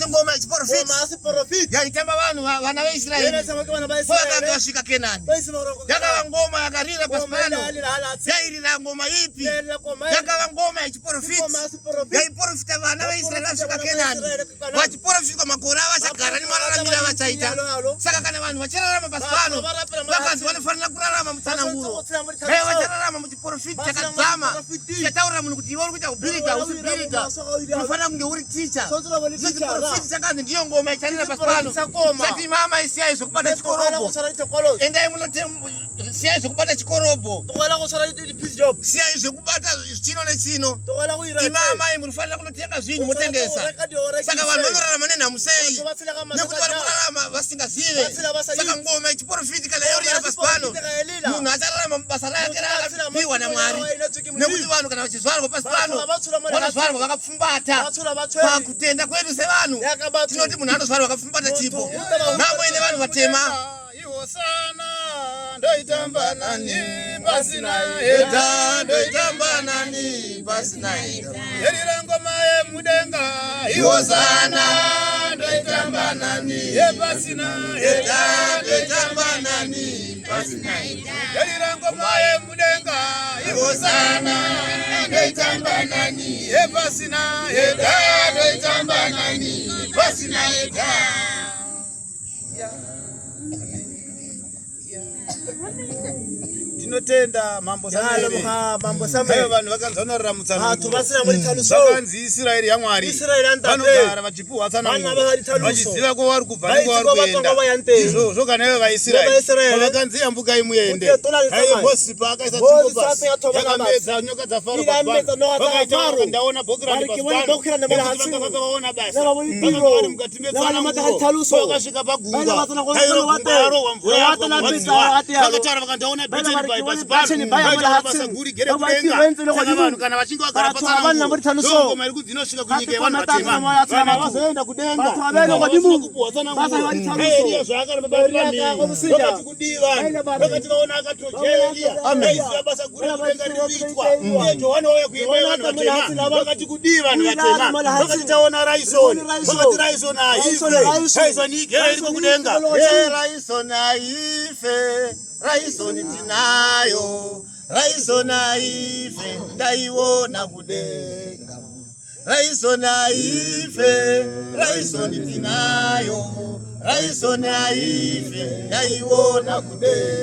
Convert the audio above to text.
ngoma ichiprofit yaitamba vanhu vana veIsraeri vakasvika Kenani. Yakava ngoma yakarira pasi pano. Yairira ngoma ipi? Yakava ngoma ichiprofit yaiprofita vana veIsraeri vasvika Kenani. Vachiprofitwa makore avachagara nemararamiro avachaita. Saka kana vanhu vachirarama pasi pano vakanzi vanofanira kurarama mutsananguro. Dai vachararama muchiprofit chakadzama chataurira munhu kuti iwe uri kuita kubhirika usibhirika unofanira kunge uri ticha. Chiprofit chakanzi ndiyo ngoma icharira pasi pano. Sati mama isiyai zvokubata chikorobo. Endai siyai zvokubata chikorobo. Siyai zvokubata chino nechino. Imamai munofanira kunotenga zvinhu motengesa. Saka vanhu vanorarama nenhamu sei? Nekuti vari kurarama vasingazive. Saka ngoma ichiprofiti kana yorira pasi pano munhu achararama mubasa rake raakapiwa naMwari. Nekuti vanhu kana vachizvarwa pasi pano vanozvarwa vakapfumbata. Pakutenda kwedu sevanhu tinoti munhu anozvarwa vakapfumbata chipo. Vamwe nevanhu vatema ndoitamba nani pasina heta, ndoitamba nani pasina heta. Yerira ngoma yemudenga iwosana ndoitamba nani pasina heta, ndoitamba nani pasina heta. Yerira ngoma yemudenga iwosana ndoitamba nani pasina heta, ndoitamba nani pasina heta. Tinotenda mambo Samuel. Vanhu vakanzvanorara mutsananguro. Vakanzi Israeri yaMwari. Vanogara vachipuhwa tsananguro. Vachiziva ko vari kubva nekuvari kuenda. Izvozvo kana ivo vaIsraeri. Vakanzi yambukai muende. Mosipa akaisa tsiko pasi. Yakamedza nyoka dzafaro pasi. Vakaita ndaona bhokirani pasi pano. Vakavaona basi. Vakanga vari mukati metsananguro. Vakasvika pagungwa. Varohwa mvura. Vakataura vakandaona Bethel pasi pano. Vasaguri gere kudenga. Saka vanhu kana vachinge vagara patsananguro ngoma iri kudzinosvika kunyika yevanhu vatema. Vanozoenda kudenga. Eliya zvaakari pabarira mhiri. Vakati kudiva. Vakati vaona akatoja Eliya. Vaiziva basa guru kudenga ririitwa. Johani wauya kuimba yevanhu vatema. Vakati kudiva vanhu vatema. Vakati taona Raisoni. Vakati Raisoni haife. Raisoni igere iri kudenga. Raisoni haife. Raisoni tinayo. Raisoni haife. Ndaiona kudenga. Raisoni haife. Raisoni tinayo. Raisoni haife. Ndaiona kudenga.